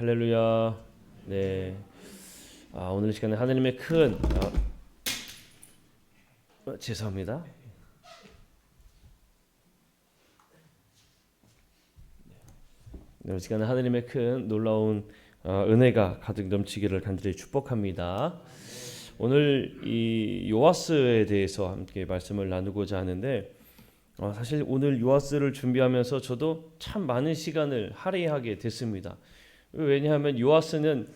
할렐루야. 네. 오늘 시간에 하나님의 큰 죄송합니다. 오늘 시간에 하나님의 큰 놀라운 은혜가 가득 넘치기를 간절히 축복합니다. 오늘 이 요아스에 대해서 함께 말씀을 나누고자 하는데 사실 오늘 요아스를 준비하면서 저도 참 많은 시간을 할애하게 됐습니다. 왜냐하면 요아스는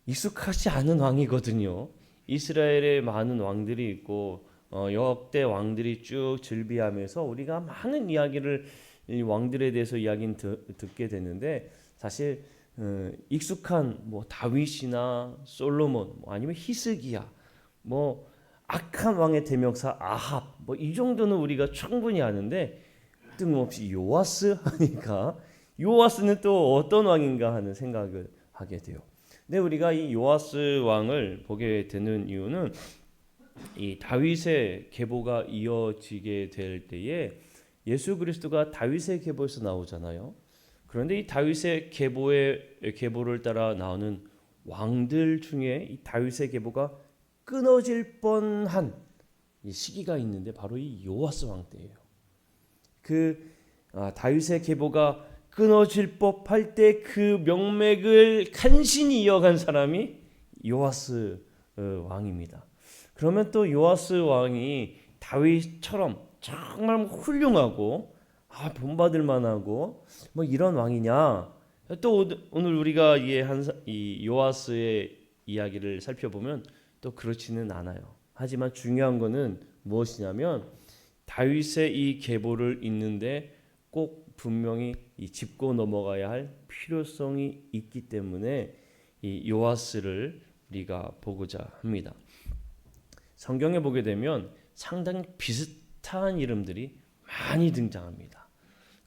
익숙하지 않은 왕이거든요. 이스라엘에 많은 왕들이 있고 역대 왕들이 쭉 즐비하면서 우리가 많은 이야기를 이 왕들에 대해서 이야기는 듣게 되는데 사실 익숙한 뭐 다윗이나 솔로몬 아니면 히스기야 뭐 악한 왕의 대명사 아합 뭐 이 정도는 우리가 충분히 아는데 뜬금없이 요아스 하니까 요아스는 또 어떤 왕인가 하는 생각을 하게 돼요. 근데 우리가 이 요아스 왕을 보게 되는 이유는 이 다윗의 계보가 이어지게 될 때에 예수 그리스도가 다윗의 계보에서 나오잖아요. 그런데 이 다윗의 계보를 따라 나오는 왕들 중에 이 다윗의 계보가 끊어질 뻔한 이 시기가 있는데 바로 이 요아스 왕 때예요. 다윗의 계보가 끊어질 법할 때 그 명맥을 간신히 이어간 사람이 요아스 왕입니다. 그러면 또 요아스 왕이 다윗처럼 정말 훌륭하고 본받을 만하고 뭐 이런 왕이냐? 또 오늘 우리가 이 요아스의 이야기를 살펴보면 또 그렇지는 않아요. 하지만 중요한 거는 무엇이냐면 다윗의 이 계보를 잇는데 꼭 분명히 이 짚고 넘어가야 할 필요성이 있기 때문에 이 요아스를 우리가 보고자 합니다. 성경에 보게 되면 상당히 비슷한 이름들이 많이 등장합니다.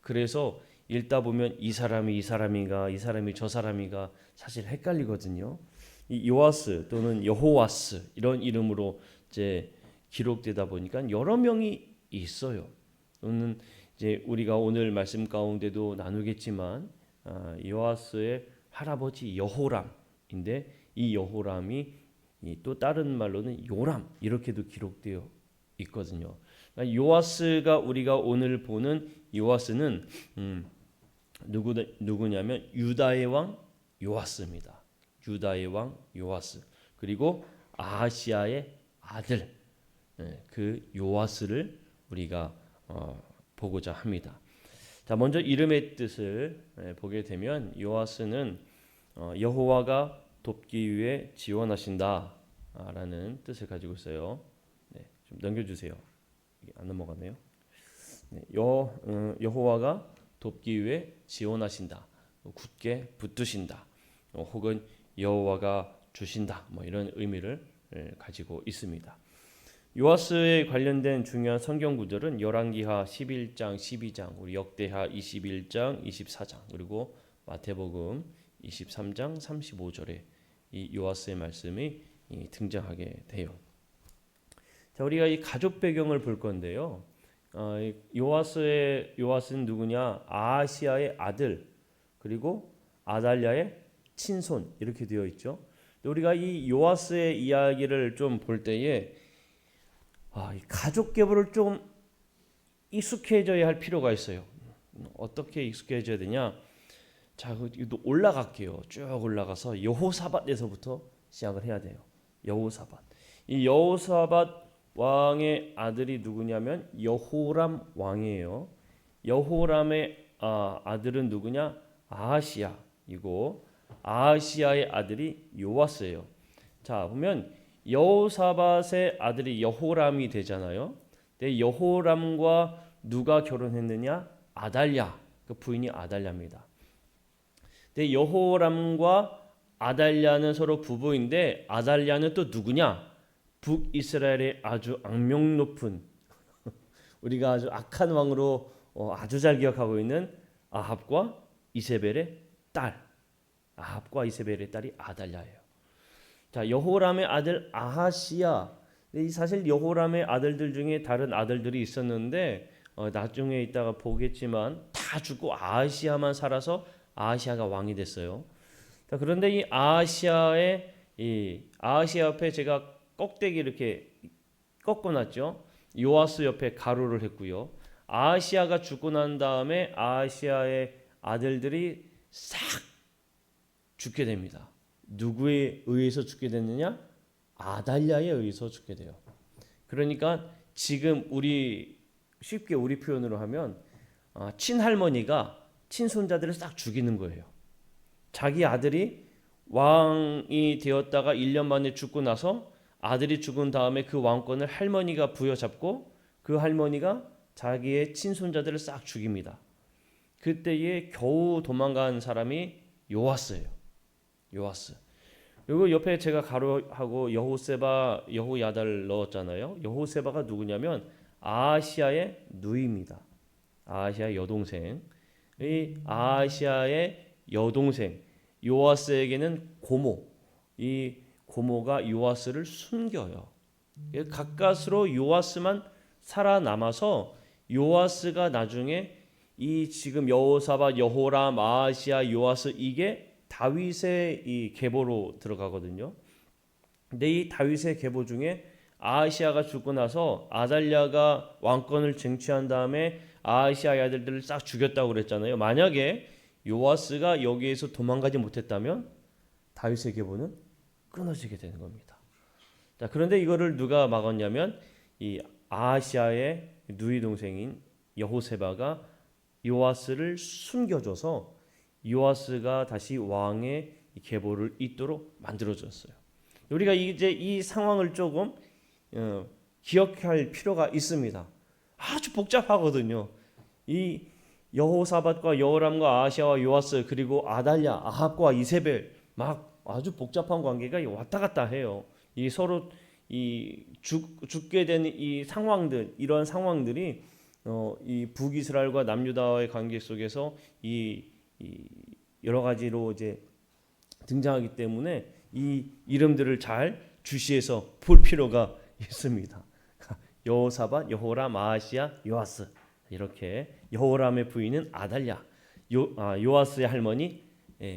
그래서 읽다 보면 이 사람이 이 사람인가 이 사람이 저 사람인가 사실 헷갈리거든요. 이 요아스 또는 여호와스 이런 이름으로 이제 기록되다 보니까 여러 명이 있어요. 또는 이제 우리가 오늘 말씀 가운데도 나누겠지만 요아스의 할아버지 여호람인데 이 여호람이 또 다른 말로는 요람 이렇게도 기록되어 있거든요. 그러니까 요아스가 우리가 오늘 보는 요아스는 누구냐면 유다의 왕 요아스입니다. 유다의 왕 요아스 그리고 아하시아의 아들 그 요아스를 우리가 보고자 합니다. 자, 먼저 이름의 뜻을 보게 되면 요아스는 여호와가 돕기 위해 지원하신다라는 뜻을 가지고 있어요. 네, 좀 넘겨주세요. 이게 안 넘어가네요. 네, 여호와가 돕기 위해 지원하신다, 굳게 붙드신다, 혹은 여호와가 주신다, 뭐 이런 의미를 가지고 있습니다. 요아스에 관련된 중요한 성경 구절은 열왕기하 11장, 12장, 우리 역대하 21장, 24장, 그리고 마태복음 23장 35절에 이 요아스의 말씀이 등장하게 돼요. 자, 우리가 이 가족 배경을 볼 건데요. 요아스는 누구냐? 아하시아의 아들 그리고 아달랴의 친손 이렇게 되어 있죠. 우리가 이 요아스의 이야기를 좀 볼 때에 이 가족 계보를 좀 익숙해져야 할 필요가 있어요. 어떻게 익숙해져야 되냐? 자, 올라갈게요. 쭉 올라가서 여호사밧에서부터 시작을 해야 돼요. 여호사밧. 이 여호사밧 왕의 아들이 누구냐면 여호람 왕이에요. 여호람의 아들은 누구냐? 아하시아이고 아하시아의 아들이 요아스예요. 자, 보면 여호사밧의 아들이 여호람이 되잖아요. 근데 여호람과 누가 결혼했느냐? 아달랴. 그 부인이 아달랴입니다. 근데 여호람과 아달랴는 서로 부부인데 아달랴는 또 누구냐? 북이스라엘의 아주 악명 높은 우리가 아주 악한 왕으로 아주 잘 기억하고 있는 아합과 이세벨의 딸. 아합과 이세벨의 딸이 아달랴예요. 자, 여호람의 아들 아하시야. 사실 여호람의 아들들 중에 다른 아들들이 있었는데 나중에 이따가 보겠지만 다 죽고 아하시야만 살아서 아하시야가 왕이 됐어요. 자, 그런데 이 아하시아 옆에 제가 꼭대기 이렇게 꺾어놨죠. 요아스 옆에 가로를 했고요. 아하시아가 죽고 난 다음에 아하시아의 아들들이 싹 죽게 됩니다. 누구에 의해서 죽게 됐느냐? 아달랴에 의해서 죽게 돼요. 그러니까 지금 쉽게 우리 표현으로 하면 친할머니가 친손자들을 싹 죽이는 거예요. 자기 아들이 왕이 되었다가 1년 만에 죽고 나서 아들이 죽은 다음에 그 왕권을 할머니가 부여잡고 그 할머니가 자기의 친손자들을 싹 죽입니다. 그때에 겨우 도망간 사람이 요아스예요. 요아스. 그리고 옆에 제가 가로하고 여호세바, 여호야다를 넣었잖아요. 여호세바가 누구냐면 아하시아의 누이입니다. 아하시아의 여동생. 이 아하시아의 여동생 요아스에게는 고모, 이 고모가 요아스를 숨겨요. 가까스로 요아스만 살아남아서 요아스가 나중에 이 지금 여호사밧, 여호람, 아하시아, 요아스 이게 다윗의 이 계보로 들어가거든요. 근데 이 다윗의 계보 중에 아하시아가 죽고 나서 아달랴가 왕권을 쟁취한 다음에 아하시아의 아들들을 싹 죽였다고 그랬잖아요. 만약에 요아스가 여기에서 도망가지 못했다면 다윗의 계보는 끊어지게 되는 겁니다. 자, 그런데 이거를 누가 막았냐면 이 아하시아의 누이 동생인 여호세바가 요아스를 숨겨줘서 요아스가 다시 왕의 계보를 잇도록 만들어줬어요. 우리가 이제 이 상황을 조금 기억할 필요가 있습니다. 아주 복잡하거든요. 이 여호사밧과 여호람과 아하시아와 요아스 그리고 아달랴, 아합과 이세벨 막 아주 복잡한 관계가 왔다 갔다 해요. 이 서로 죽게 되는 이 상황들, 이런 상황들이 이 북이스라엘과 남유다와의 관계 속에서 이 여러 가지로 이제 등장하기 때문에 이 이름들을 잘 주시해서 볼 필요가 있습니다. 여호사밧, 여호람, 아하시아, 요아스 이렇게 여호람의 부인은 아달랴, 요아스의 할머니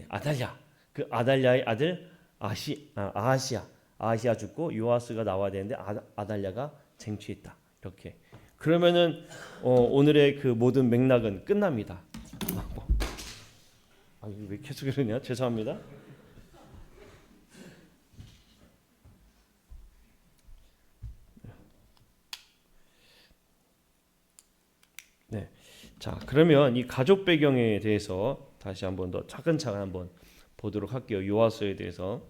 아달랴, 그 아달랴의 아들 아하시아 죽고 요아스가 나와야 되는데 아달랴가 쟁취했다. 이렇게 그러면은 오늘의 그 모든 맥락은 끝납니다. 왜 계속 그러냐? 죄송합니다. 네. 자, 그러면 이 가족 배경에 대해서 다시 한번 더 차근차근 한번 보도록 할게요. 요아스에 대해서.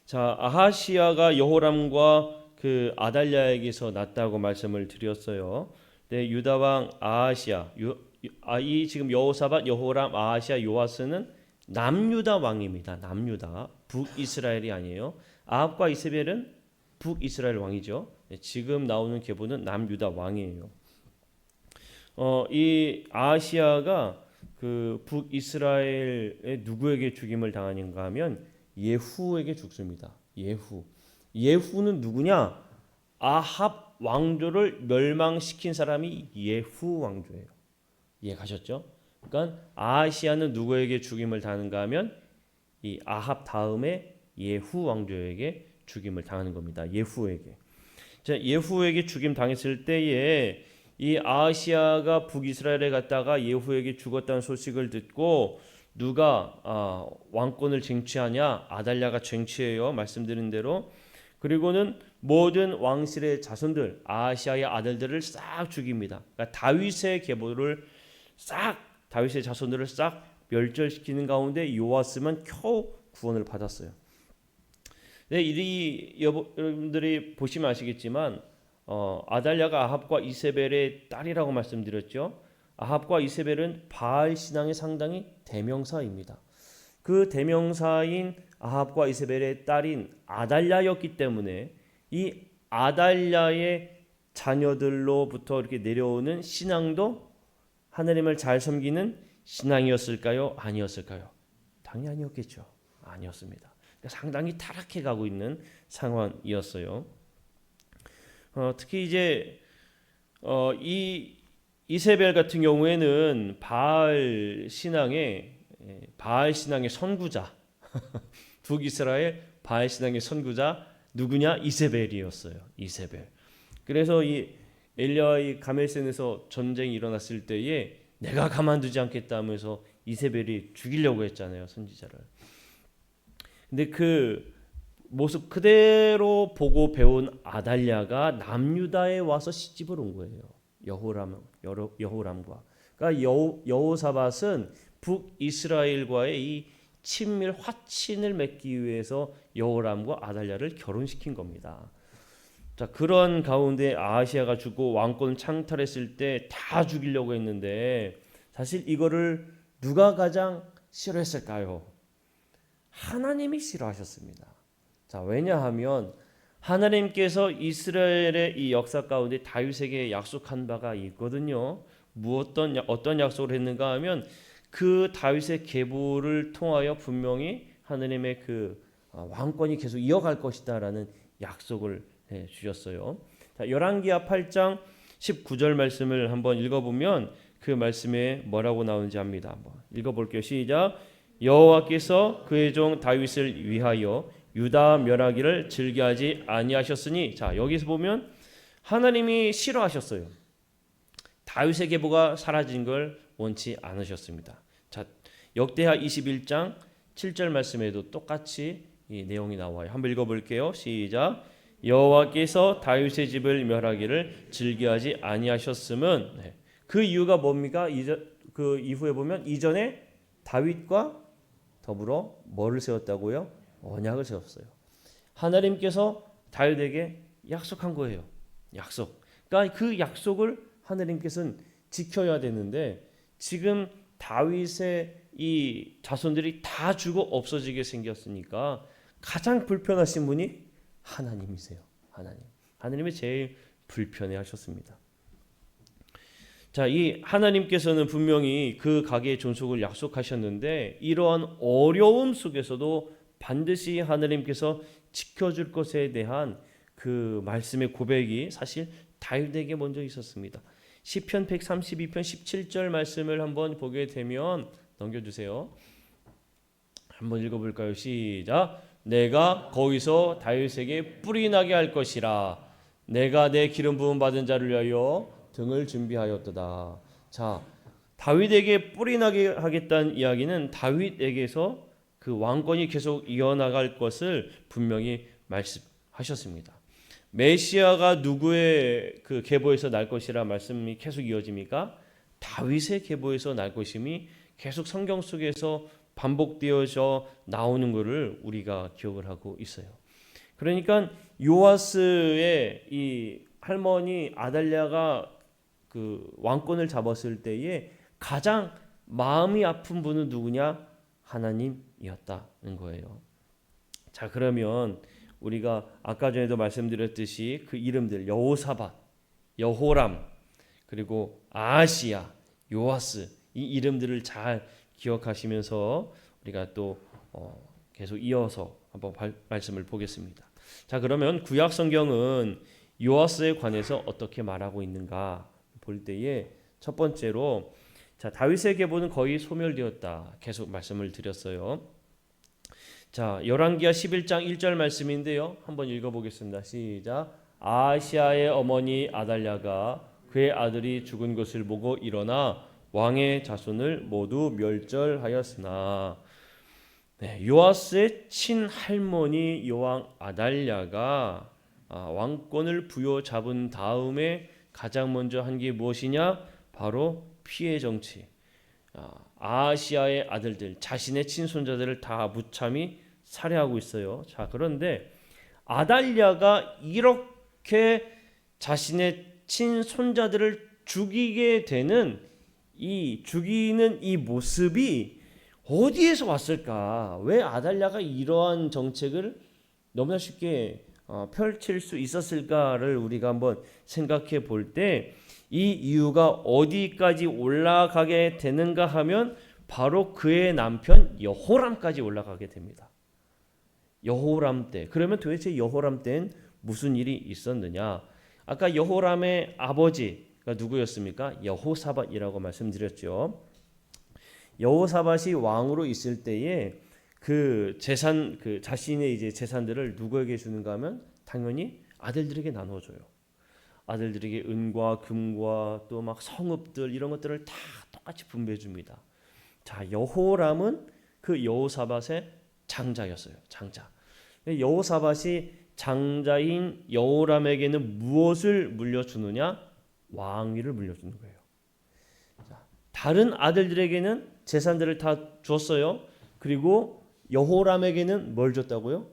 자, 아하시아가 여호람과 그 아달랴에게서 났다고 말씀을 드렸어요. 네, 유다 왕 아하시아, 이 지금 여호사밧, 여호람, 아하시아, 요아스는 남유다 왕입니다. 남유다, 북이스라엘이 아니에요. 아합과 이세벨은 북이스라엘 왕이죠. 네, 지금 나오는 계보는 남유다 왕이에요. 이 아하시아가 그 북이스라엘의 누구에게 죽임을 당하는가 하면 예후에게 죽습니다. 예후는 누구냐? 아합 왕조를 멸망시킨 사람이 예후 왕조예요. 이해가셨죠? 그러니까 아하시아는 누구에게 죽임을 당하는가 하면 이 아합 다음에 예후 왕조에게 죽임을 당하는 겁니다. 예후에게. 자, 예후에게 죽임 당했을 때에 이 아하시아가 북이스라엘에 갔다가 예후에게 죽었다는 소식을 듣고 누가 왕권을 쟁취하냐? 아달랴가 쟁취해요. 말씀드린 대로. 그리고는 모든 왕실의 자손들, 아하시아의 아들들을 싹 죽입니다. 그러니까 다윗의 자손들을 싹 멸절시키는 가운데 요아스만 겨우 구원을 받았어요. 네, 여러분들이 보시면 아시겠지만 아달랴가 아합과 이세벨의 딸이라고 말씀드렸죠. 아합과 이세벨은 바알 신앙의 상당히 대명사입니다. 그 대명사인 아합과 이세벨의 딸인 아달랴였기 때문에 이 아달랴의 자녀들로부터 이렇게 내려오는 신앙도 하나님을 잘 섬기는 신앙이었을까요? 아니었을까요? 당연히 아니었겠죠. 아니었습니다. 상당히 타락해 가고 있는 상황이었어요. 특히 이제 이 이세벨 같은 경우에는 바알 신앙에 바알 신앙의 선구자 북이스라엘 바알 신앙의 선구자 누구냐? 이세벨이었어요. 이세벨. 그래서 이 엘리야와 이 가멜센에서 전쟁이 일어났을 때에 내가 가만두지 않겠다 하면서 이세벨이 죽이려고 했잖아요, 선지자를. 근데 그 모습 그대로 보고 배운 아달랴가 남유다에 와서 시집을 온 거예요. 여호람과. 그러니까 여호사밧은 북이스라엘과의 이 친밀 화친을 맺기 위해서 여호람과 아달랴를 결혼시킨 겁니다. 자, 그런 가운데 아하시아가 죽고 왕권 창탈했을 때 다 죽이려고 했는데 사실 이거를 누가 가장 싫어했을까요? 하나님이 싫어하셨습니다. 자, 왜냐하면 하나님께서 이스라엘의 이 역사 가운데 다윗에게 약속한 바가 있거든요. 어떤 약속을 했는가 하면 그 다윗의 계보를 통하여 분명히 하나님의 그 왕권이 계속 이어갈 것이다라는 약속을 해 주셨어요. 자, 열왕기하 8장 19절 말씀을 한번 읽어보면 그 말씀에 뭐라고 나오는지 압니다. 한번 읽어볼게요. 시작. 여호와께서 그의 종 다윗을 위하여 유다 멸하기를 즐겨하지 아니하셨으니, 자, 여기서 보면 하나님이 싫어하셨어요. 다윗의 계보가 사라진 걸 원치 않으셨습니다. 자, 역대하 21장 7절 말씀에도 똑같이 이 내용이 나와요. 한번 읽어볼게요. 시작. 여호와께서 다윗의 집을 멸하기를 즐겨하지 아니하셨음은, 그 이유가 뭡니까? 그 이후에 보면 이전에 다윗과 더불어 뭐를 세웠다고요? 언약을 세웠어요. 하나님께서 다윗에게 약속한 거예요. 약속. 그러니까 그 약속을 하나님께서는 지켜야 되는데 지금 다윗의 이 자손들이 다 죽어 없어지게 생겼으니까 가장 불편하신 분이 하나님이세요. 하나님이 제일 불편해하셨습니다. 자, 이 하나님께서는 분명히 그 가게의 존속을 약속하셨는데 이러한 어려움 속에서도 반드시 하나님께서 지켜줄 것에 대한 그 말씀의 고백이 사실 다윗에게 먼저 있었습니다. 시편 132편 17절 말씀을 한번 보게 되면 넘겨주세요. 한번 읽어볼까요? 시작. 내가 거기서 다윗에게 뿔이 나게 할 것이라. 내가 내 기름 부음 받은 자를 위하여 등을 준비하였도다. 자, 다윗에게 뿔이 나게 하겠다는 이야기는 다윗에게서 그 왕권이 계속 이어나갈 것을 분명히 말씀하셨습니다. 메시아가 누구의 그 계보에서 날 것이라 말씀이 계속 이어집니까? 다윗의 계보에서 날 것임이 계속 성경 속에서 반복되어져 나오는 것을 우리가 기억을 하고 있어요. 그러니까 요아스의 이 할머니 아달랴가 그 왕권을 잡았을 때에 가장 마음이 아픈 분은 누구냐? 하나님이었다는 거예요. 자, 그러면 우리가 아까 전에도 말씀드렸듯이 그 이름들 여호사밧, 여호람, 그리고 아하시야, 요아스 이 이름들을 잘 기억하시면서 우리가 또 계속 이어서 한번 말씀을 보겠습니다. 자, 그러면 구약 성경은 요아스에 관해서 어떻게 말하고 있는가 볼 때에 첫 번째로, 자, 다윗의 계보는 거의 소멸되었다 계속 말씀을 드렸어요. 자, 열왕기하 11장 1절 말씀인데요. 한번 읽어보겠습니다. 시작. 아하시아의 어머니 아달랴가 그의 아들이 죽은 것을 보고 일어나 왕의 자손을 모두 멸절하였으나, 요아스의 친할머니 여왕 아달랴가 왕권을 부여잡은 다음에 가장 먼저 한 게 무엇이냐? 바로 피해 정치. 아하시아의 아들들, 자신의 친손자들을 다 무참히 살해하고 있어요. 자, 그런데 아달랴가 이렇게 자신의 친손자들을 죽이게 되는 죽이는 이 모습이 어디에서 왔을까? 왜 아달랴가 이러한 정책을 너무나 쉽게 펼칠 수 있었을까를 우리가 한번 생각해 볼 때 이 이유가 어디까지 올라가게 되는가 하면 바로 그의 남편 여호람까지 올라가게 됩니다. 여호람 때. 그러면 도대체 여호람 때는 무슨 일이 있었느냐? 아까 여호람의 아버지가 누구였습니까? 여호사밧이라고 말씀드렸죠. 여호사밧이 왕으로 있을 때에 그 재산 그 자신의 이제 재산들을 누구에게 주는가 하면 당연히 아들들에게 나눠줘요. 아들들에게 은과 금과 또 막 성읍들 이런 것들을 다 똑같이 분배해 줍니다. 자, 여호람은 그 여호사밧의 장자였어요. 장자. 여호사밧이 장자인 여호람에게는 무엇을 물려주느냐? 왕위를 물려주는 거예요. 자, 다른 아들들에게는 재산들을 다 줬어요. 그리고 여호람에게는 뭘 줬다고요?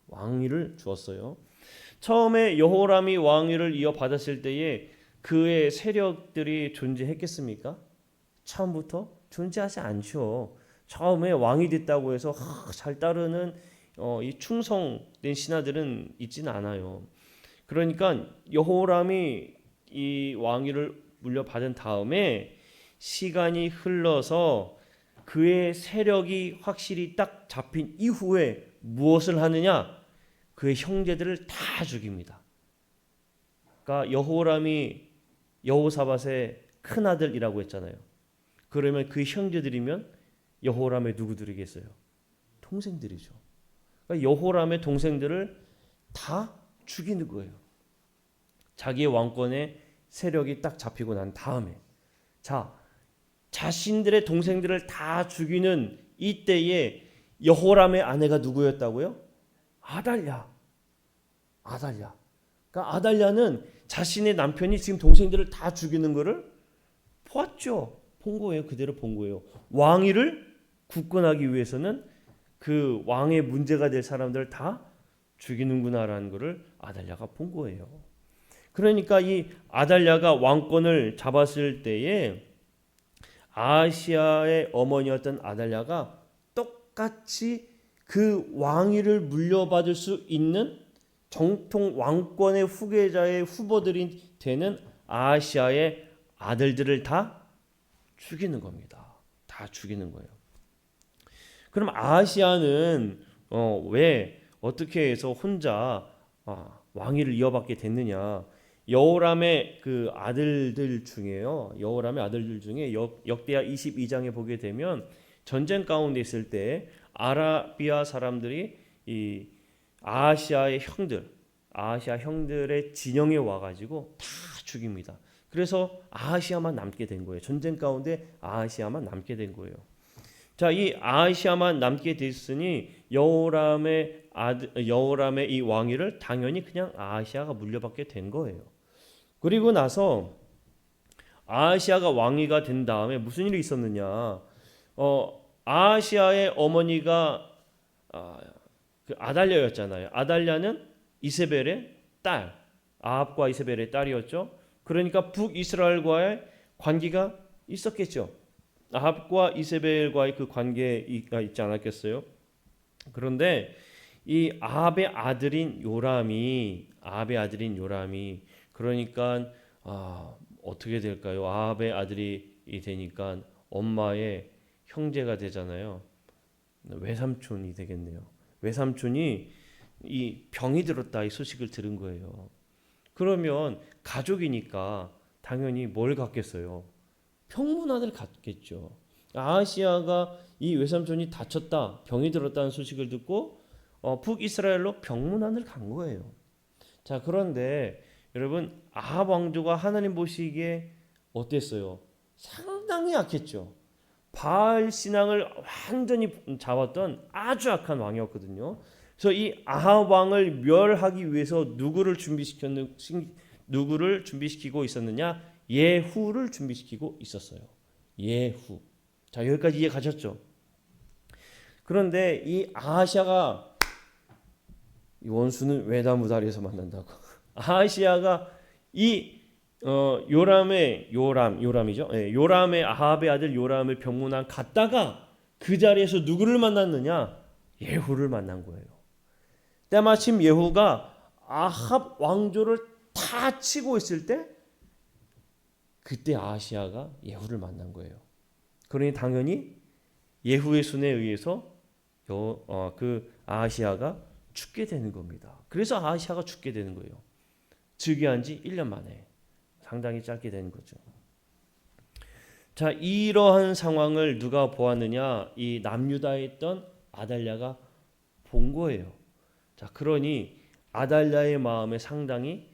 왕위를 주었어요. 처음에 여호람이 왕위를 이어받았을 때에 그의 세력들이 존재했겠습니까? 처음부터 존재하지 않죠. 처음에 왕이 됐다고 해서 잘 따르는 이 충성된 신하들은 있지는 않아요. 그러니까 여호람이 이 왕위를 물려받은 다음에 시간이 흘러서 그의 세력이 확실히 딱 잡힌 이후에 무엇을 하느냐? 그의 형제들을 다 죽입니다. 그러니까 여호람이 여호사밧의 큰 아들이라고 했잖아요. 그러면 그 형제들이면 여호람의 누구들이겠어요? 동생들이죠. 그러니까 여호람의 동생들을 다 죽이는 거예요. 자기의 왕권의 세력이 딱 잡히고 난 다음에 자신들의 동생들을 다 죽이는 이때에 여호람의 아내가 누구였다고요? 아달랴. 그러니까 아달랴는 자신의 남편이 지금 동생들을 다 죽이는 것을 보았죠. 본 거예요. 그대로 본 거예요. 왕위를 굳건하기 위해서는 그 왕의 문제가 될 사람들을 다 죽이는구나라는 것을 아달랴가 본 거예요. 그러니까 이 아달랴가 왕권을 잡았을 때에 아하시아의 어머니였던 아달랴가 똑같이 그 왕위를 물려받을 수 있는 정통 왕권의 후계자의 후보들이 되는 아하시아의 아들들을 다 죽이는 겁니다. 다 죽이는 거예요. 그럼 아하시아는 왜 어떻게 해서 혼자 왕위를 이어받게 됐느냐? 여호람의 그 아들들 중에요. 여호람의 아들들 중에 역대하 22장에 보게 되면 전쟁 가운데 있을 때 아라비아 사람들이 이 아하시아 형들의 진영에 와가지고 다 죽입니다. 그래서 아하시아만 남게 된 거예요. 전쟁 가운데 아하시아만 남게 된 거예요. 자, 이 아하시아만 남게 됐으니 여호람의 이 왕위를 당연히 그냥 아하시아가 물려받게 된 거예요. 그리고 나서 아하시아가 왕위가 된 다음에 무슨 일이 있었느냐? 아하시아의 어머니가 그 아달랴였잖아요. 아달랴는 이세벨의 딸, 아합과 이세벨의 딸이었죠. 그러니까 북이스라엘과의 관계가 있었겠죠. 아합과 이세벨과의 그 관계가 있지 않았겠어요? 그런데 이 아합의 아들인 요람이 그러니까 어떻게 될까요? 아합의 아들이 되니까 엄마의 형제가 되잖아요. 외삼촌이 되겠네요. 외삼촌이 이 병이 들었다 이 소식을 들은 거예요. 그러면 가족이니까 당연히 뭘 갖겠어요? 평문안을 갖겠죠. 아하시아가 이 외삼촌이 다쳤다, 병이 들었다는 소식을 듣고 북이스라엘로 병문안을 간 거예요. 자, 그런데 여러분 아합 왕조가 하나님 보시기에 어땠어요? 상당히 약했죠. 바알 신앙을 완전히 잡았던 아주 악한 왕이었거든요. 그래서 이 아합 왕을 멸하기 위해서 누구를 준비시키고 있었느냐? 예후를 준비시키고 있었어요. 예후. 자, 여기까지 이해 가셨죠? 그런데 이 아하시아가 이 원수는 외다무다리에서 만난다고. 아하시아가 이 요람이죠. 요람의 아합의 아들 요람을 병문안 갔다가 그 자리에서 누구를 만났느냐? 예후를 만난 거예요. 때마침 예후가 아합 왕조를 다 치고 있을 때 그때 아하시아가 예후를 만난 거예요. 그러니 당연히 예후의 손에 의해서 그 아하시아가 죽게 되는 겁니다. 그래서 아하시아가 죽게 되는 거예요. 즉위한 지 1년 만에. 상당히 짧게 된 거죠. 자, 이러한 상황을 누가 보았느냐? 이 남유다에 있던 아달랴가 본 거예요. 자, 그러니 아달랴의 마음에 상당히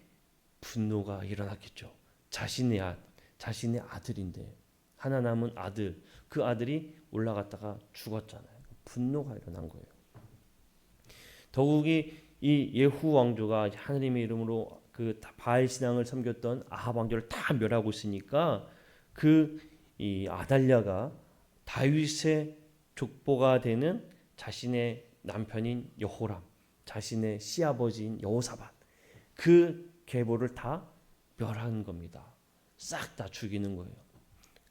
분노가 일어났겠죠. 자신의 아들인데 하나 남은 아들, 그 아들이 올라갔다가 죽었잖아요. 분노가 일어난 거예요. 더욱이 이 예후 왕조가 하나님의 이름으로 그 바알 신앙을 섬겼던 아합 왕조를 다 멸하고 있으니까 그 이 아달랴가 다윗의 족보가 되는 자신의 남편인 여호람, 자신의 시아버지인 여호사밧, 그 계보를 다 멸한 겁니다. 싹 다 죽이는 거예요.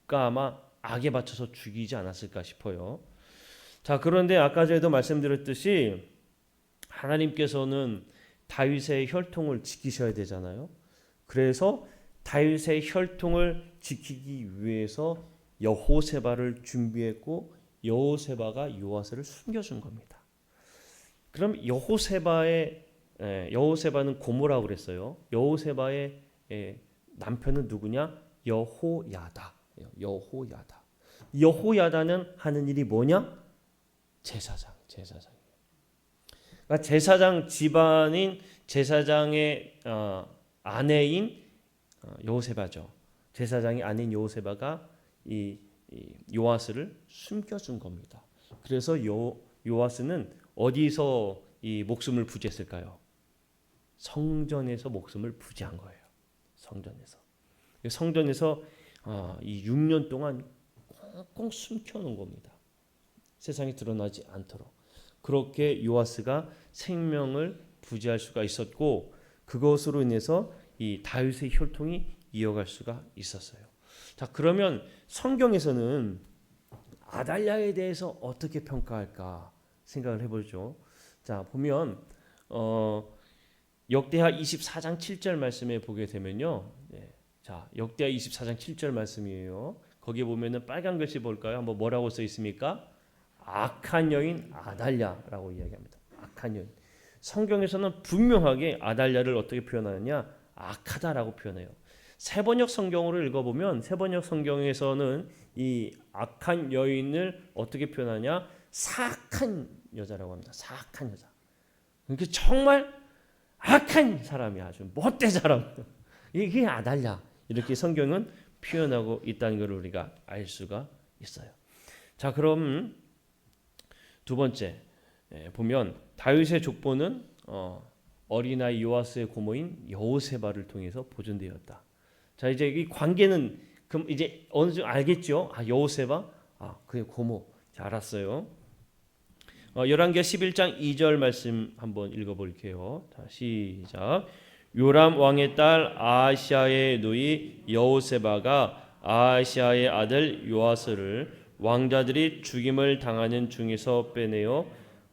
그러니까 아마 악에 바쳐서 죽이지 않았을까 싶어요. 자, 그런데 아까 전에도 말씀드렸듯이 하나님께서는 다윗의 혈통을 지키셔야 되잖아요. 그래서 다윗의 혈통을 지키기 위해서 여호세바를 준비했고 여호세바가 요아스를 숨겨준 겁니다. 그럼 여호세바는 고모라고 그랬어요. 여호세바의 남편은 누구냐? 여호야다. 여호야다는 하는 일이 뭐냐? 제사장. 그러니까 제사장 집안인 제사장의 아내인 여호세바죠. 제사장의 아내인 여호세바가 이 요아스를 숨겨준 겁니다. 그래서 요아스는 어디서 이 목숨을 부지했을까요? 성전에서 목숨을 부지한 거예요. 성전에서 이 6년 동안 꽁꽁 숨겨놓은 겁니다. 세상에 드러나지 않도록. 그렇게 요아스가 생명을 부지할 수가 있었고 그것으로 인해서 이 다윗의 혈통이 이어갈 수가 있었어요. 자, 그러면 성경에서는 아달랴에 대해서 어떻게 평가할까 생각을 해보죠. 자, 보면 역대하 24장 7절 말씀에 보게 되면요. 자, 역대하 24장 7절 말씀이에요. 거기에 보면은 빨간 글씨 볼까요? 한번 뭐라고 써 있습니까? 악한 여인 아달랴라고 이야기합니다. 악한 여인. 성경에서는 분명하게 아달랴를 어떻게 표현하느냐? 악하다라고 표현해요. 세번역 성경으로 읽어보면 세번역 성경에서는 이 악한 여인을 어떻게 표현하냐? 사악한 여자라고 합니다. 사악한 여자. 그러니까 정말 악한 사람이 아주 못된 사람. 이게 아달랴. 이렇게 성경은 표현하고 있다는 걸 우리가 알 수가 있어요. 자, 그럼 두 번째 보면 다윗의 족보는 어린아이 요아스의 고모인 여호세바를 통해서 보존되었다. 자, 이제 이 관계는 그럼 이제 어느 정도 알겠죠? 여호세바, 그의 고모. 자, 알았어요. 열왕기하 11장 2절 말씀 한번 읽어볼게요. 자, 시작. 요람 왕의 딸 아하시아의 누이 여호세바가 아하시아의 아들 요아스를 왕자들이 죽임을 당하는 중에서 빼내어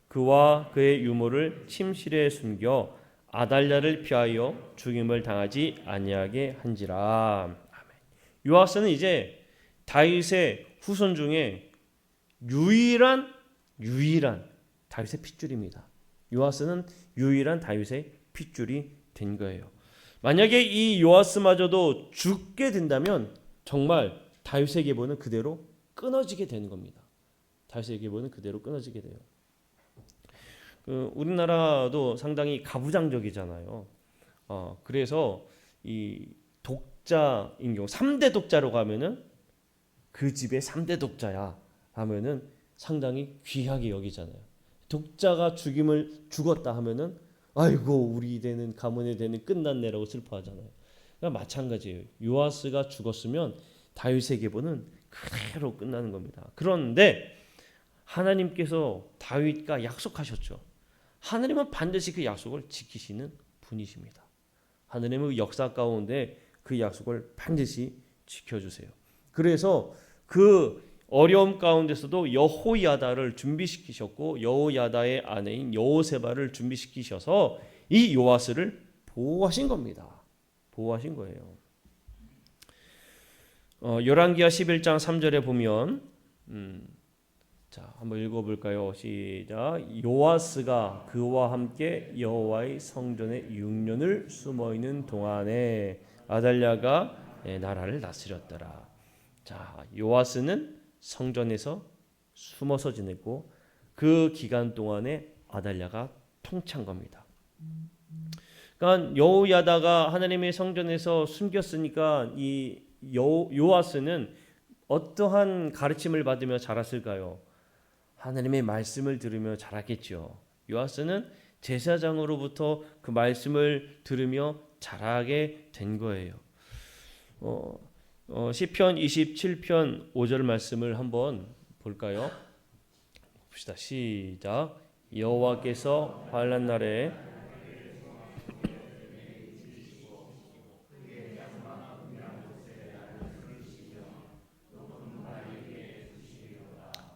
그와 그의 유모를 침실에 숨겨 아달랴를 피하여 죽임을 당하지 아니하게 한지라. 아멘. 요아스는 이제 다윗의 후손 중에 유일한 다윗의 핏줄입니다. 요아스는 유일한 다윗의 핏줄이 된 거예요. 만약에 이 요아스마저도 죽게 된다면 정말 다윗의 계보는 그대로 끊어지게 되는 겁니다. 다윗의 계보는 그대로 끊어지게 돼요. 우리나라도 상당히 가부장적이잖아요. 그래서 이 독자인 경우 3대 독자라고 하면은 그 집의 3대 독자야 하면은 상당히 귀하게 여기잖아요. 독자가 죽었다 하면은 아이고 우리 되는 가문의 대는 끝났네라고 슬퍼하잖아요. 그러니까 마찬가지예요. 요아스가 죽었으면 다윗의 계보는 그대로 끝나는 겁니다. 그런데 하나님께서 다윗과 약속하셨죠. 하나님은 반드시 그 약속을 지키시는 분이십니다. 하나님은 그 역사 가운데 그 약속을 반드시 지켜주세요. 그래서 그 어려움 가운데서도 여호야다를 준비시키셨고 여호야다의 아내인 여호세바를 준비시키셔서 이 요아스를 보호하신 겁니다. 보호하신 거예요. 열왕기하 11장 3절에 보면 자, 한번 읽어볼까요? 시작. 요아스가 그와 함께 여호와의 성전에 6년을 숨어있는 동안에 아달랴가 나라를 다스렸더라. 자, 요아스는 성전에서 숨어서 지냈고 그 기간 동안에 아달랴가 통치한 겁니다. 그러니까 여호야다가 하나님의 성전에서 숨겼으니까 이 요아스는 어떠한 가르침을 받으며 자랐을까요? 하나님의 말씀을 들으며 자랐겠죠. 요아스는 제사장으로부터 그 말씀을 들으며 자라게 된 거예요. 시편 27편 5절 말씀을 한번 볼까요? 봅시다. 시작. 여호와께서 환난 날에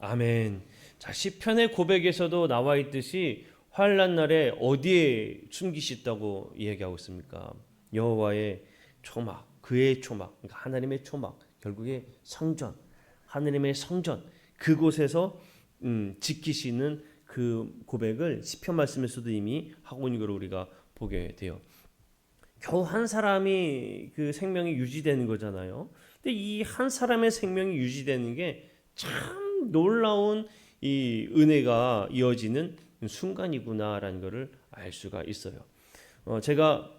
아멘. 자, 시편의 고백에서도 나와 있듯이 환난 날에 어디에 숨기셨다고 이야기하고 있습니까? 여호와의 초막, 그의 초막, 그러니까 하나님의 초막, 결국에 성전, 하나님의 성전 그곳에서 지키시는 그 고백을 시편 말씀에서도 이미 하고 있는 걸 우리가 보게 돼요. 겨우 한 사람이 그 생명이 유지되는 거잖아요. 근데 이 한 사람의 생명이 유지되는 게 참 놀라운 이 은혜가 이어지는 순간이구나라는 것을 알 수가 있어요. 제가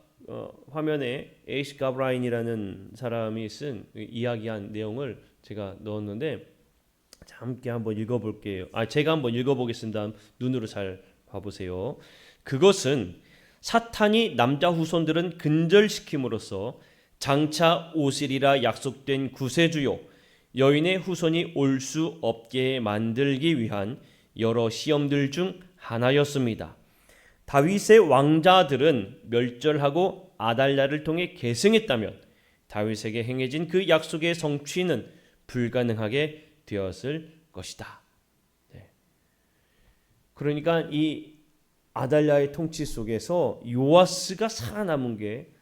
화면에 에이시 가브라인이라는 사람이 쓴 이야기한 내용을 제가 넣었는데 자, 함께 한번 읽어볼게요. 제가 한번 읽어보겠습니다. 눈으로 잘 봐보세요. 그것은 사탄이 남자 후손들은 근절시킴으로써 장차 오시리라 약속된 구세주요 여인의 후손이 올 수 없게 만들기 위한 여러 시험들 중 하나였습니다. 다윗의 왕자들은 멸절하고 아달랴를 통해 계승했다면 다윗에게 행해진 그 약속의 성취는 불가능하게 되었을 것이다. 네. 그러니까 이 아달랴의 통치 속에서 요아스가 살아남은 게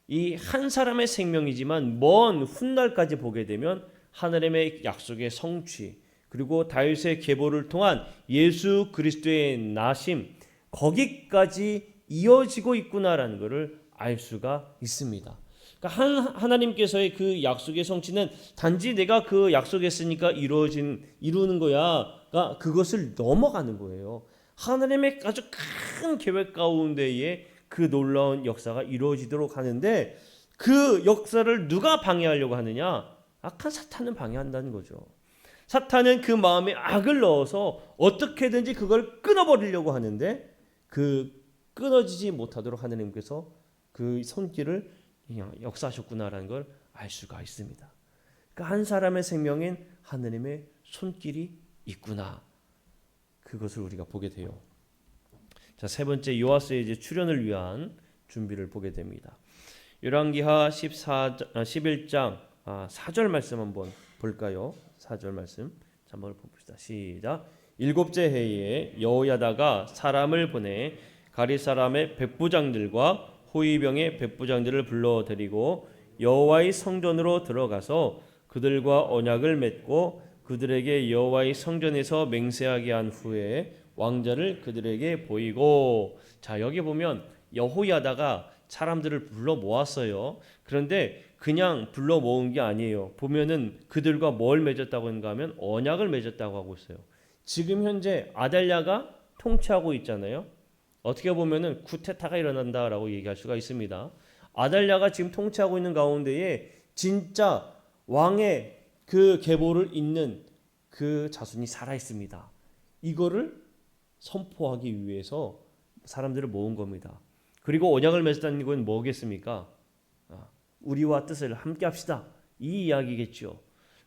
이 한 사람의 생명이지만 먼 훗날까지 보게 되면 하나님의 약속의 성취 그리고 다윗의 계보를 통한 예수 그리스도의 나심 거기까지 이어지고 있구나라는 것을 알 수가 있습니다. 그러니까 하나님께서의 그 약속의 성취는 단지 내가 그 약속했으니까 이루는 거야가 그것을 넘어가는 거예요. 하나님의 아주 큰 계획 가운데에 그 놀라운 역사가 이루어지도록 하는데 그 역사를 누가 방해하려고 하느냐? 악한 사탄은 방해한다는 거죠. 사탄은 그 마음에 악을 넣어서 어떻게든지 그걸 끊어버리려고 하는데 그 끊어지지 못하도록 하나님께서 그 손길을 역사하셨구나라는 걸 알 수가 있습니다. 그러니까 한 사람의 생명엔 하나님의 손길이 있구나. 그것을 우리가 보게 돼요. 자, 세 번째 요아스의 이제 출현을 위한 준비를 보게 됩니다. 열왕기하 11장 4절 말씀 한번 볼까요? 4절 말씀 한번 봅시다. 시작. 일곱째 해에 여호야다가 사람을 보내 가리 사람의 백부장들과 호위병의 백부장들을 불러들이고 여호와의 성전으로 들어가서 그들과 언약을 맺고 그들에게 여호와의 성전에서 맹세하게 한 후에 왕자를 그들에게 보이고 자 여기 보면 여호야다가 사람들을 불러 모았어요. 그런데 그냥 불러 모은 게 아니에요. 보면은 그들과 뭘 맺었다고 하는가 하면 언약을 맺었다고 하고 있어요. 지금 현재 아달랴가 통치하고 있잖아요. 어떻게 보면은 쿠데타가 일어난다라고 얘기할 수가 있습니다. 아달랴가 지금 통치하고 있는 가운데에 진짜 왕의 그 계보를 잇는 그 자손이 살아 있습니다. 이거를 선포하기 위해서 사람들을 모은 겁니다. 그리고 언약을 맺었다는 건 뭐겠습니까? 우리와 뜻을 함께 합시다. 이 이야기겠죠.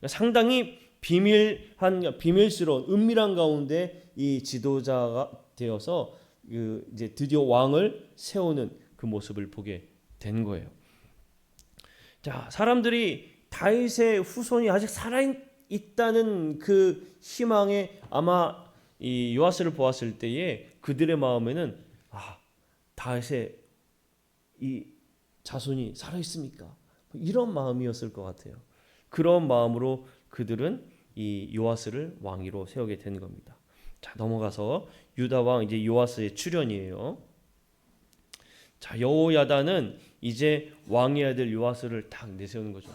상당히 비밀스러운 은밀한 가운데 이 지도자가 되어서 이제 드디어 왕을 세우는 그 모습을 보게 된 거예요. 자, 사람들이 다윗의 후손이 아직 살아 있다는 그 희망에 아마 이 요아스를 보았을 때에 그들의 마음에는 다윗의 이 자손이 살아 있습니까? 이런 마음이었을 것 같아요. 그런 마음으로 그들은 이 요아스를 왕위로 세우게 된 겁니다. 자, 넘어가서 유다 왕 이제 요아스의 출현이에요. 자, 여호야다는 이제 왕의 아들 요아스를 딱 내세우는 거죠.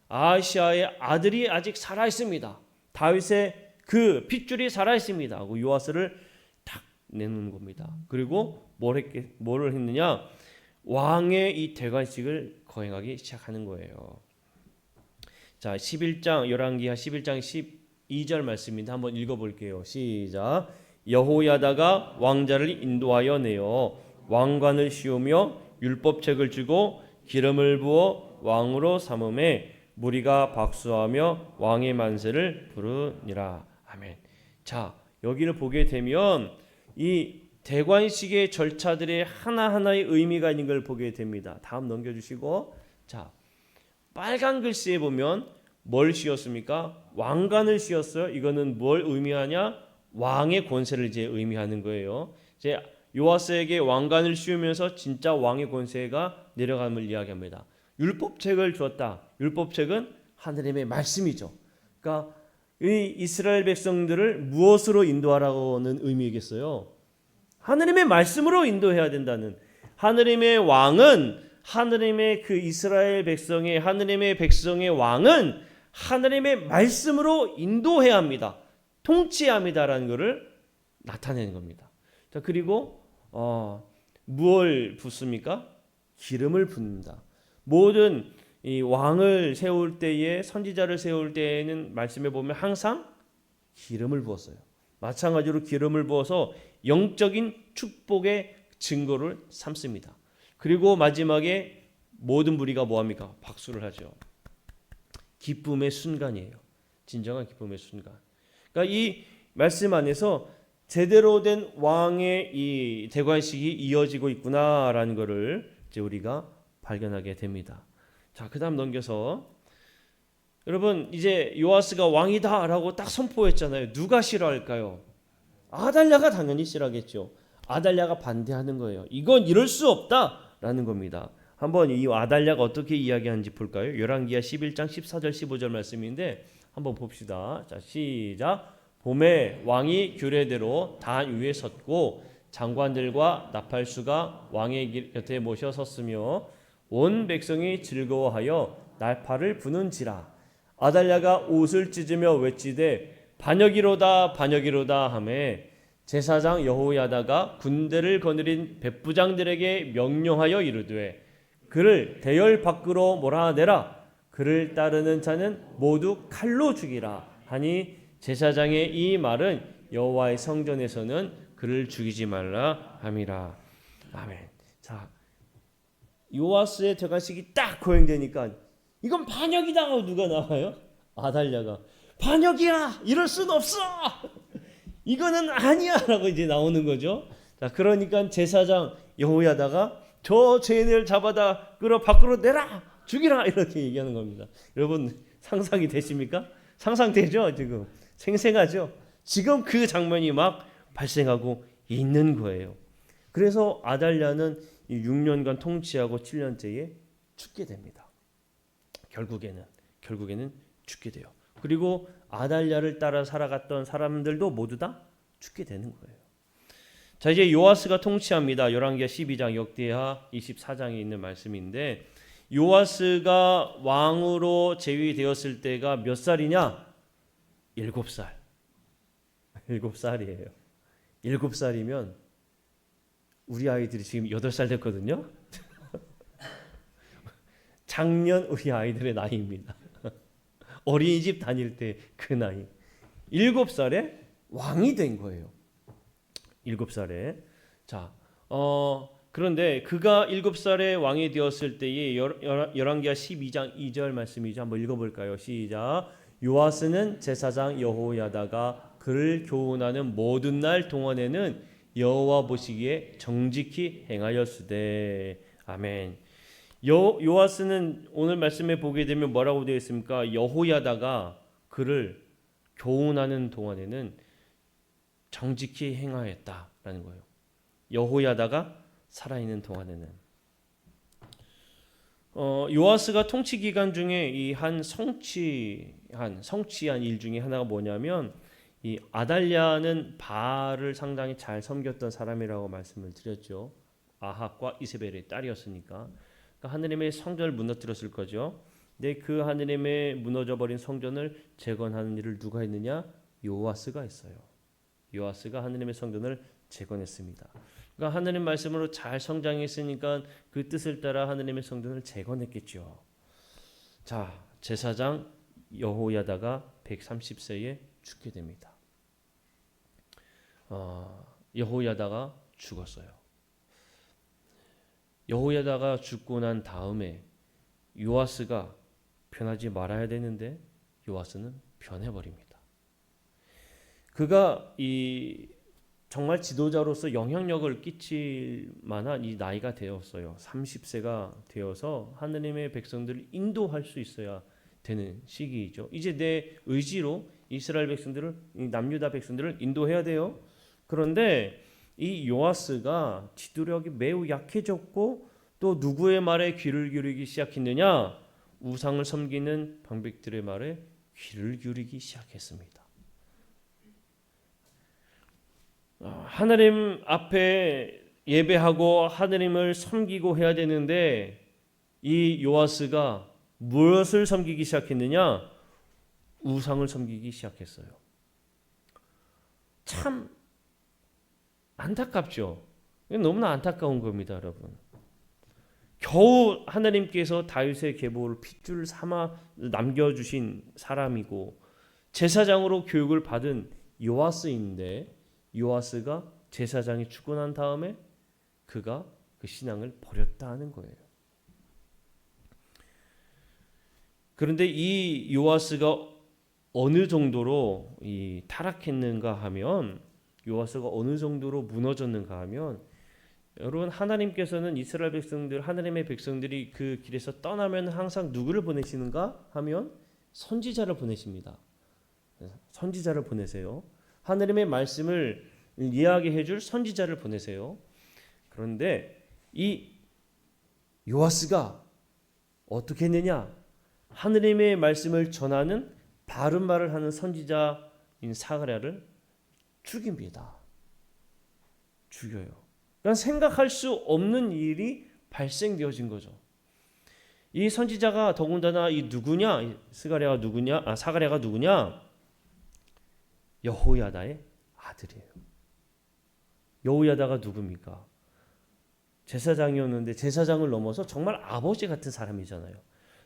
아하시아의 아들이 아직 살아 있습니다. 다윗의 그 핏줄이 살아 있습니다. 하고 요아스를 탁 내놓는 겁니다. 그리고 뭘 했느냐? 왕의 이 대관식을 거행하기 시작하는 거예요. 자, 11장 열왕기하 11장 12절 말씀인데 한번 읽어볼게요. 시작. 여호야다가 왕자를 인도하여 내어 왕관을 씌우며 율법책을 주고 기름을 부어 왕으로 삼음에 무리가 박수하며 왕의 만세를 부르니라. 아멘. 자, 여기를 보게 되면 이 대관식의 절차들의 하나하나의 의미가 있는 걸 보게 됩니다. 다음 넘겨주시고, 자, 빨간 글씨에 보면 뭘 씌웠습니까? 왕관을 씌웠어요. 이거는 뭘 의미하냐? 왕의 권세를 이제 의미하는 거예요. 이제 요아스에게 왕관을 씌우면서 진짜 왕의 권세가 내려감을 이야기합니다. 율법책을 주었다. 율법책은 하느님의 말씀이죠. 그러니까 이 이스라엘 백성들을 무엇으로 인도하라고는 의미겠어요? 하느님의 말씀으로 인도해야 된다는. 하느님의 왕은 하느님의 그 이스라엘 백성의 하느님의 백성의 왕은 하느님의 말씀으로 인도해야 합니다. 통치해야 합니다라는 것을 나타내는 겁니다. 자, 그리고 무엇을 붓습니까? 기름을 붓는다. 모든 이 왕을 세울 때에 선지자를 세울 때에는 말씀에 보면 항상 기름을 부었어요. 마찬가지로 기름을 부어서 영적인 축복의 증거를 삼습니다. 그리고 마지막에 모든 무리가 뭐합니까? 박수를 하죠. 기쁨의 순간이에요. 진정한 기쁨의 순간. 그러니까 이 말씀 안에서 제대로 된 왕의 이 대관식이 이어지고 있구나라는 것을 이제 우리가 발견하게 됩니다. 자, 그다음 넘겨서 여러분 이제 요아스가 왕이다라고 딱 선포했잖아요. 누가 싫어할까요? 아달랴가 당연히 싫어하겠죠. 아달랴가 반대하는 거예요. 이건 이럴 수 없다라는 겁니다. 한번 이 아달랴가 어떻게 이야기하는지 볼까요? 열왕기하 11장 14절 15절 말씀인데 한번 봅시다. 자, 시작. 봄에 왕이 규례대로 단 위에 섰고 장관들과 나팔수가 왕의 곁에 모셔 섰으며 온 백성이 즐거워하여 나팔을 부는지라. 아달랴가 옷을 찢으며 외치되 반역이로다 반역이로다 하매 제사장 여호야다가 군대를 거느린 백부장들에게 명령하여 이르되 그를 대열 밖으로 몰아내라. 그를 따르는 자는 모두 칼로 죽이라 하니 제사장의 이 말은 여호와의 성전에서는 그를 죽이지 말라 함이라. 아멘. 자, 요아스의 대관식이 딱 거행되니까 이건 반역이다 하고 누가 나와요? 아달랴가 반역이야. 이럴 순 없어. 이거는 아니야라고 이제 나오는 거죠. 자, 그러니까 제사장 여호야다가 저 죄인을 잡아다 끌어 밖으로 내라. 죽이라 이렇게 얘기하는 겁니다. 여러분 상상이 되십니까? 상상되죠? 지금 생생하죠? 지금 그 장면이 막 발생하고 있는 거예요. 그래서 아달랴는 6년간 통치하고 7년째에 죽게 됩니다. 결국에는 죽게 돼요. 그리고 아달랴를 따라 살아갔던 사람들도 모두 다 죽게 되는 거예요. 자, 이제 요아스가 통치합니다. 열왕기하 12장 역대하 24장에 있는 말씀인데 요아스가 왕으로 제위되었을 때가 몇 살이냐? 7살. 7살이에요. 7살이면 우리 아이들이 지금 8살 됐거든요. 작년 우리 아이들의 나이입니다. 어린이집 다닐 때 그 나이. 7살에 왕이 된 거예요. 7살에. 자, 그런데 그가 7살에 왕이 되었을 때에 열왕기하 12장 2절 말씀이죠. 한번 읽어볼까요? 시작. 요아스는 제사장 여호야다가 그를 교훈하는 모든 날 동안에는 여호와 보시기에 정직히 행하였으되. 아멘. 요아스는 오늘 말씀에 보게 되면 뭐라고 되어 있습니까? 여호야다가 그를 교훈하는 동안에는 정직히 행하였다라는 거예요. 여호야다가 살아있는 동안에는. 요아스가 통치 기간 중에 이 성취한 일 중에 하나가 뭐냐면 이 아달랴는 바알을 상당히 잘 섬겼던 사람이라고 말씀을 드렸죠. 아합과 이세벨의 딸이었으니까. 그러니까 하느님의 성전을 무너뜨렸을 거죠. 근데 그 하느님의 무너져버린 성전을 재건하는 일을 누가 했느냐? 요아스가 했어요. 요아스가 하느님의 성전을 재건했습니다. 그러니까 하느님 말씀으로 잘 성장했으니까 그 뜻을 따라 하느님의 성전을 재건했겠죠. 자, 제사장 여호야다가 130세에 죽게 됩니다. 여호야다가 죽었어요. 여호야다가 죽고 난 다음에 요아스가 변하지 말아야 되는데 요아스는 변해버립니다. 그가 정말 지도자로서 영향력을 끼칠 만한 이 나이가 되었어요. 30세가 되어서 하느님의 백성들을 인도할 수 있어야 되는 시기이죠. 이제 내 의지로 이스라엘 백성들을, 남유다 백성들을 인도해야 돼요. 그런데 이 요아스가 지도력이 매우 약해졌고 또 누구의 말에 귀를 기울이기 시작했느냐? 우상을 섬기는 방백들의 말에 귀를 기울이기 시작했습니다. 하나님 앞에 예배하고 하나님을 섬기고 해야 되는데 이 요아스가 무엇을 섬기기 시작했느냐? 우상을 섬기기 시작했어요. 참 안타깝죠. 너무나 안타까운 겁니다, 여러분. 겨우 하나님께서 다윗의 계보를 핏줄 삼아 남겨주신 사람이고 제사장으로 교육을 받은 요아스인데 요아스가 제사장이 죽고 난 다음에 그가 그 신앙을 버렸다 하는 거예요. 그런데 이 요아스가 어느 정도로 타락했는가 하면 요아스가 어느 정도로 무너졌는가 하면 여러분 하나님께서는 이스라엘 백성들 하나님의 백성들이 그 길에서 떠나면 항상 누구를 보내시는가 하면 선지자를 보내십니다. 선지자를 보내세요. 하나님의 말씀을 이해하게 해줄 선지자를 보내세요. 그런데 이 요아스가 어떻게 했느냐? 하나님의 말씀을 전하는 바른 말을 하는 선지자인 사가랴를 죽입니다. 죽여요. 그러니까 생각할 수 없는 일이 발생되어진 거죠. 이 선지자가 더군다나 이 누구냐? 사가랴가 누구냐? 여호야다의 아들이에요. 여호야다가 누굽니까? 제사장이었는데 제사장을 넘어서 정말 아버지 같은 사람이잖아요.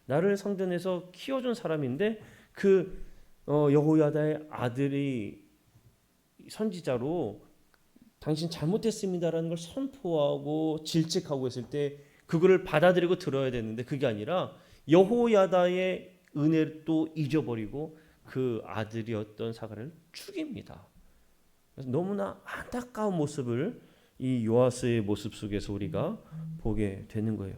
나를 성전에서 키워준 사람인데 그 여호야다의 아들이 선지자로 당신 잘못했습니다라는 걸 선포하고 질책하고 했을 때 그거를 받아들이고 들어야 되는데 그게 아니라 여호야다의 은혜를 또 잊어버리고 그 아들이었던 사가랴를 죽입니다. 그래서 너무나 안타까운 모습을 이 요아스의 모습 속에서 우리가 보게 되는 거예요.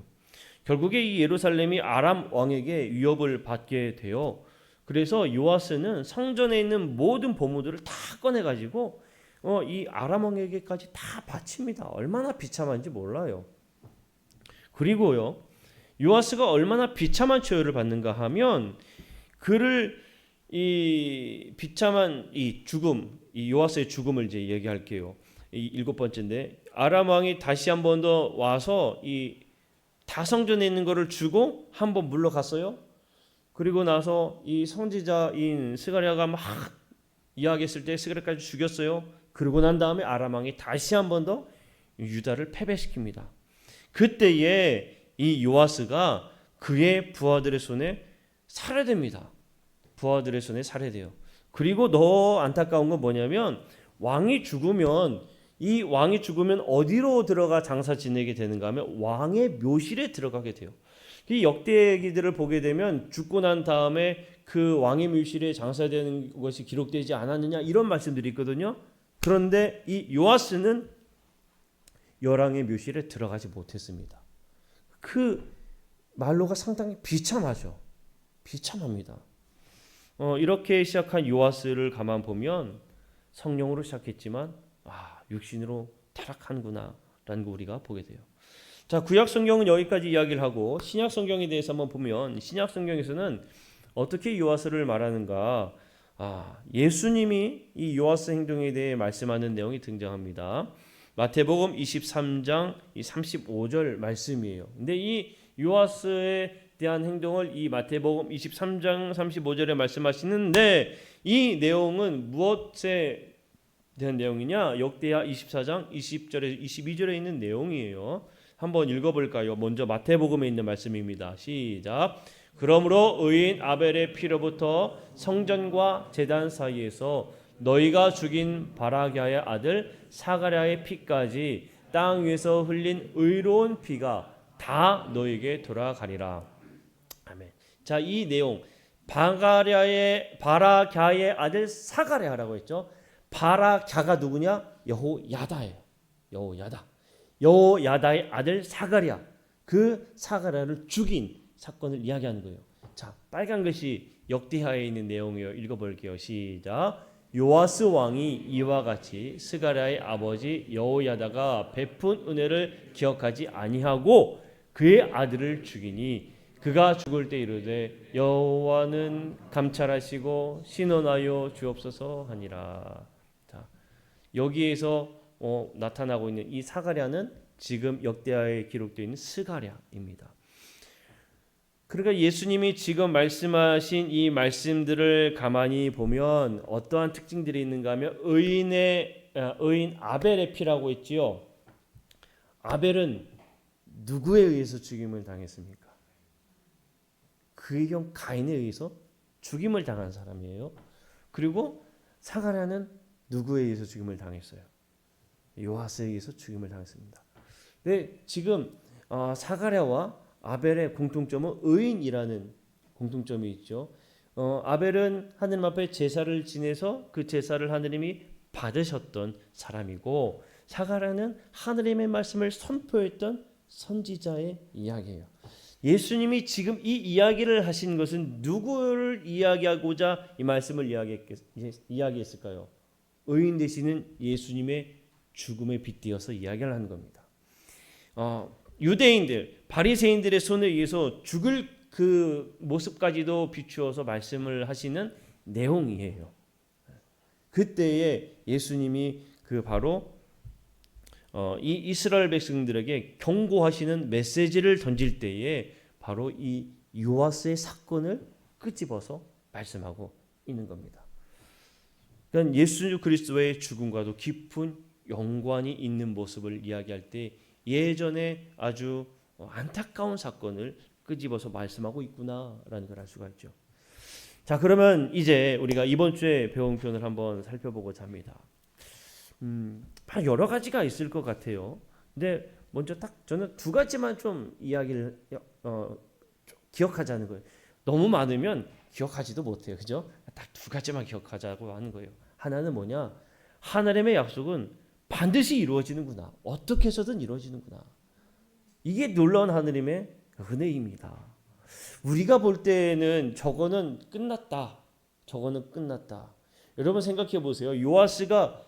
결국에 이 예루살렘이 아람 왕에게 위협을 받게 돼요. 그래서 요아스는 성전에 있는 모든 보물들을 다 꺼내가지고 이 아람 왕에게까지 다 바칩니다. 얼마나 비참한지 몰라요. 그리고요, 요아스가 얼마나 비참한 처해를 받는가 하면 그를 이 비참한 이 죽음, 이 요아스의 죽음을 이제 얘기할게요. 이 7번째인데 아람 왕이 다시 한 번 더 와서 이 다성전에 있는 거를 주고 한 번 물러갔어요. 그리고 나서 이 선지자인 스가랴가 막 이야기했을 때 스가랴까지 죽였어요. 그러고 난 다음에 아람 왕이 다시 한 번 더 유다를 패배시킵니다. 그때에 이 요아스가 그의 부하들의 손에 살해됩니다. 부하들의 손에 살해돼요. 그리고 더 안타까운 건 뭐냐면 왕이 죽으면 어디로 들어가 장사 지내게 되는가 하면 왕의 묘실에 들어가게 돼요. 이 역대기들을 보게 되면 죽고 난 다음에 그 왕의 묘실에 장사되는 것이 기록되지 않았느냐 이런 말씀들이 있거든요. 그런데 이 요아스는 열왕의 묘실에 들어가지 못했습니다. 그 말로가 상당히 비참하죠. 비참합니다. 이렇게 시작한 요아스를 가만 보면 성령으로 시작했지만 육신으로 타락하는구나 라는 거 우리가 보게 돼요. 자, 구약 성경은 여기까지 이야기를 하고 신약 성경에 대해서 한번 보면 신약 성경에서는 어떻게 요아스를 말하는가? 예수님이 이 요아스 행동에 대해 말씀하는 내용이 등장합니다. 마태복음 23장 35절 말씀이에요. 근데 이 요아스에 대한 행동을 이 마태복음 23장 35절에 말씀하시는데, 이 내용은 무엇에 대한 내용이냐? 역대하 24장 20절에서 22절에 있는 내용이에요. 한번 읽어볼까요? 먼저 마태복음에 있는 말씀입니다. 시작. 그러므로 의인 아벨의 피로부터 성전과 제단 사이에서 너희가 죽인 바라기아의 아들 사가랴의 피까지 땅 위에서 흘린 의로운 피가 다 너에게 돌아가리라. 아멘. 자, 이 내용 바라갸의 아들 사가랴라고 했죠. 바라갸가 누구냐? 여호야다예요. 여호야다의 아들 사가랴. 그 사가랴를 죽인 사건을 이야기하는 거예요. 자, 빨간 것이 역대하에 있는 내용이에요. 읽어볼게요. 시작. 요아스 왕이 이와 같이 스가랴의 아버지 여호야다가 베푼 은혜를 기억하지 아니하고 그의 아들을 죽이니 그가 죽을 때 이르되 여호와는 감찰하시고 신원하여 주옵소서 하니라. 자, 여기에서 나타나고 있는 이 사가랴는 지금 역대하에 기록되어 있는 스가랴입니다. 그러니까 예수님이 지금 말씀하신 이 말씀들을 가만히 보면 어떠한 특징들이 있는가 하면 의인 아벨의 피라고 했지요. 아벨은 누구에 의해서 죽임을 당했습니까? 그의 형 가인에 의해서 죽임을 당한 사람이에요. 그리고 사가랴는 누구에 의해서 죽임을 당했어요? 요아스에 의해서 죽임을 당했습니다. 네, 지금 사가랴와 아벨의 공통점은 의인이라는 공통점이 있죠. 아벨은 하느님 앞에 제사를 지내서 그 제사를 하느님이 받으셨던 사람이고, 사가랴는 하느님의 말씀을 선포했던 선지자의 이야기예요. 예수님이 지금 이 이야기를 하신 것은 누구를 이야기하고자 이 말씀을 이야기했을까요? 의인 되시는 예수님의 죽음에 빗대어서 이야기를 하는 겁니다. 유대인들, 바리새인들의 손에 의해서 죽을 그 모습까지도 비추어서 말씀을 하시는 내용이에요. 그때에 예수님이 그 바로 이 이스라엘 백성들에게 경고하시는 메시지를 던질 때에 바로 이 요아스의 사건을 끄집어서 말씀하고 있는 겁니다. 그러니까 예수 그리스도의 죽음과도 깊은 연관이 있는 모습을 이야기할 때 예전에 아주 안타까운 사건을 끄집어서 말씀하고 있구나라는 걸 알 수가 있죠. 자, 그러면 이제 우리가 이번 주에 배운 표현을 한번 살펴보고자 합니다. 여러 가지가 있을 것 같아요. 근데 먼저 딱 저는 두 가지만 좀 이야기를 기억하자는 거예요. 너무 많으면 기억하지도 못해요. 그죠? 딱 두 가지만 기억하자고 하는 거예요. 하나는 뭐냐? 하나님의 약속은 반드시 이루어지는구나. 어떻게 해서든 이루어지는구나. 이게 놀라운 하느님의 은혜입니다. 우리가 볼 때는 저거는 끝났다. 여러분 생각해 보세요. 요아스가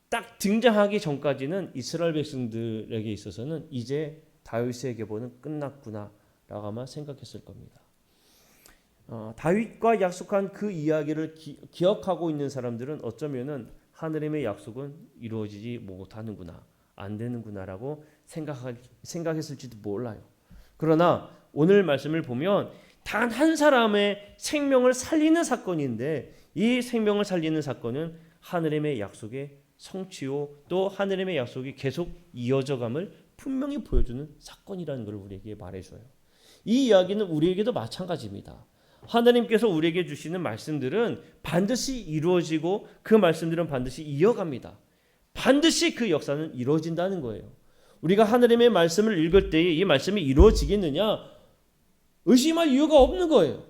딱 등장하기 전까지는 이스라엘 백성들에게 있어서는 이제 다윗의 계보는 끝났구나라고 아마 생각했을 겁니다. 다윗과 약속한 그 이야기를 기억하고 있는 사람들은 어쩌면은 하느님의 약속은 이루어지지 못하는구나, 안 되는구나라고 생각했을지도 몰라요. 그러나 오늘 말씀을 보면 단 한 사람의 생명을 살리는 사건인데, 이 생명을 살리는 사건은 하느님의 약속의 성취요, 또 하느님의 약속이 계속 이어져감을 분명히 보여주는 사건이라는 걸 우리에게 말해줘요. 이 이야기는 우리에게도 마찬가지입니다. 하나님께서 우리에게 주시는 말씀들은 반드시 이루어지고 그 말씀들은 반드시 이어갑니다. 반드시 그 역사는 이루어진다는 거예요. 우리가 하나님의 말씀을 읽을 때에 이 말씀이 이루어지겠느냐? 의심할 이유가 없는 거예요.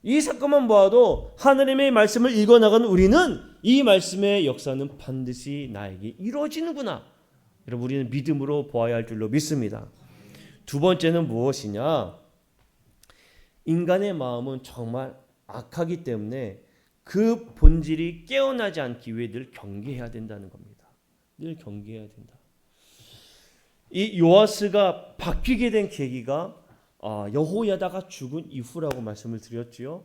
이 사건만 보아도 하나님의 말씀을 읽어나가는 우리는 이 말씀의 역사는 반드시 나에게 이루어지는구나. 여러분, 우리는 믿음으로 보아야 할 줄로 믿습니다. 두 번째는 무엇이냐? 인간의 마음은 정말 악하기 때문에 그 본질이 깨어나지 않기 위해 늘 경계해야 된다는 겁니다. 늘 경계해야 된다. 이 요아스가 바뀌게 된 계기가 여호야다가 죽은 이후라고 말씀을 드렸지요.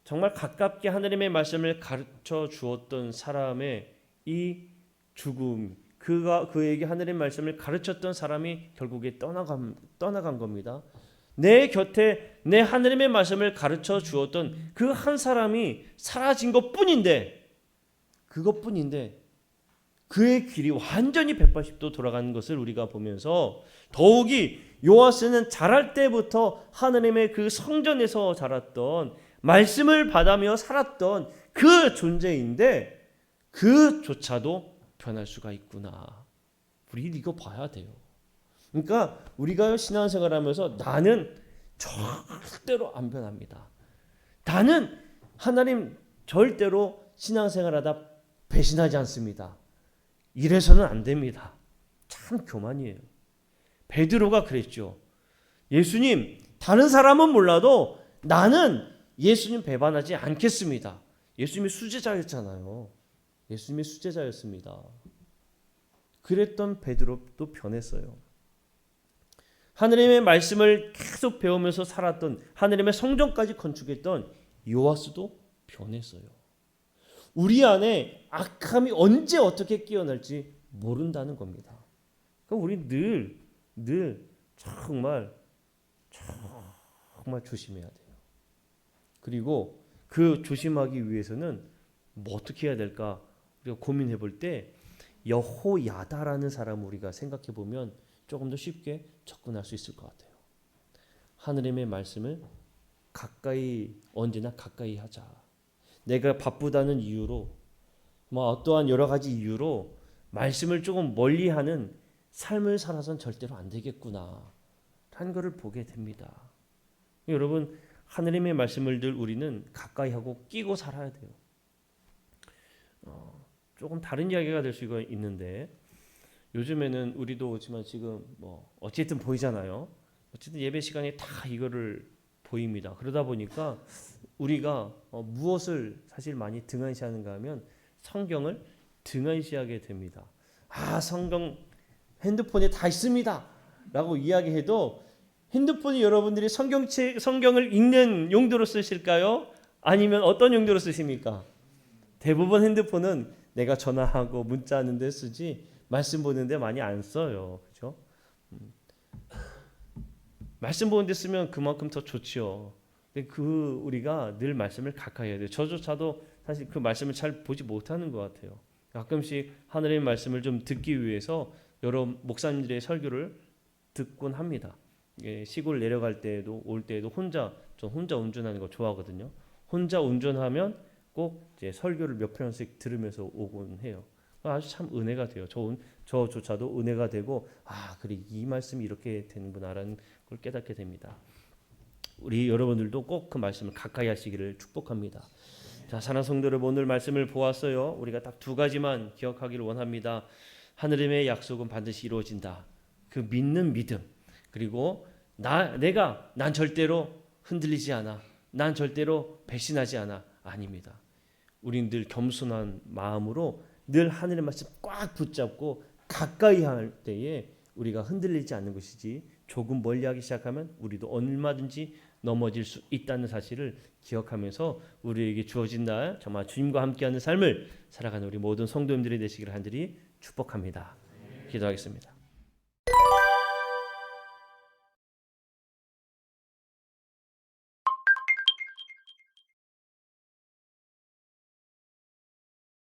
정말 가깝게 하나님의 말씀을 가르쳐 주었던 사람의 이 죽음, 그에게 하나님의 말씀을 가르쳤던 사람이 결국에 떠나간 겁니다. 내 곁에 내 하느님의 말씀을 가르쳐 주었던 그 한 사람이 사라진 것뿐인데, 그것뿐인데 그의 길이 완전히 180도 돌아가는 것을 우리가 보면서, 더욱이 요아스는 자랄 때부터 하느님의 그 성전에서 자랐던, 말씀을 받아며 살았던 그 존재인데 그조차도 변할 수가 있구나. 우리 이거 봐야 돼요. 그러니까 우리가 신앙생활하면서 나는 절대로 안 변합니다. 나는 하나님 절대로 신앙생활하다 배신하지 않습니다. 이래서는 안 됩니다. 참 교만이에요. 베드로가 그랬죠. 예수님, 다른 사람은 몰라도 나는 예수님 배반하지 않겠습니다. 예수님이 수제자였잖아요. 예수님이 수제자였습니다. 그랬던 베드로도 변했어요. 하느님의 말씀을 계속 배우면서 살았던, 하느님의 성전까지 건축했던 요아스도 변했어요. 우리 안에 악함이 언제 어떻게 끼어날지 모른다는 겁니다. 그러니까 우리 늘 정말 조심해야 돼요. 그리고 그 조심하기 위해서는 뭐 어떻게 해야 될까 우리가 고민해 볼 때, 여호야다라는 사람을 우리가 생각해 보면 조금 더 쉽게 접근할 수 있을 것 같아요. 하느님의 말씀을 언제나 가까이 하자. 내가 바쁘다는 이유로, 어떠한 여러 가지 이유로 말씀을 조금 멀리하는 삶을 살아선 절대로 안 되겠구나 라는 것을 보게 됩니다. 여러분, 하느님의 말씀을 늘 우리는 가까이 하고 끼고 살아야 돼요. 조금 다른 이야기가 될 수가 있는데, 요즘에는 우리도 그렇지만 지금 어쨌든 보이잖아요. 어쨌든 예배 시간에 다 이거를 보입니다. 그러다 보니까 우리가 무엇을 사실 많이 등한시하는가 하면 성경을 등한시하게 됩니다. 성경 핸드폰에 다 있습니다 라고 이야기해도, 핸드폰이 여러분들이 성경을 읽는 용도로 쓰실까요? 아니면 어떤 용도로 쓰십니까? 대부분 핸드폰은 내가 전화하고 문자하는 데 쓰지 말씀 보는 데 많이 안 써요. 그렇죠? 말씀 보는 데 쓰면 그만큼 더 좋지요. 근데 우리가 늘 말씀을 가까이 해야 돼요. 저조차도 사실 그 말씀을 잘 보지 못하는 것 같아요. 가끔씩 하늘의 말씀을 좀 듣기 위해서 여러 목사님들의 설교를 듣곤 합니다. 시골 내려갈 때에도 올 때에도 전 혼자 운전하는 거 좋아하거든요. 혼자 운전하면 꼭 이제 설교를 몇 편씩 들으면서 오곤 해요. 아주 참 은혜가 돼요. 저조차도 은혜가 되고, 그래, 이 말씀이 이렇게 되는구나라는 걸 깨닫게 됩니다. 우리 여러분들도 꼭 그 말씀을 가까이 하시기를 축복합니다. 자, 사랑하는 성도 여러분, 오늘 말씀을 보았어요. 우리가 딱 두 가지만 기억하기를 원합니다. 하느님의 약속은 반드시 이루어진다. 그 믿는 믿음. 그리고 난 절대로 흔들리지 않아. 난 절대로 배신하지 않아. 아닙니다. 우린 늘 겸손한 마음으로 늘 하늘의 말씀 꽉 붙잡고 가까이 할 때에 우리가 흔들리지 않는 것이지, 조금 멀리하기 시작하면 우리도 얼마든지 넘어질 수 있다는 사실을 기억하면서 우리에게 주어진 날 정말 주님과 함께하는 삶을 살아가는 우리 모든 성도님들이 되시기를 간절히 축복합니다. 기도하겠습니다.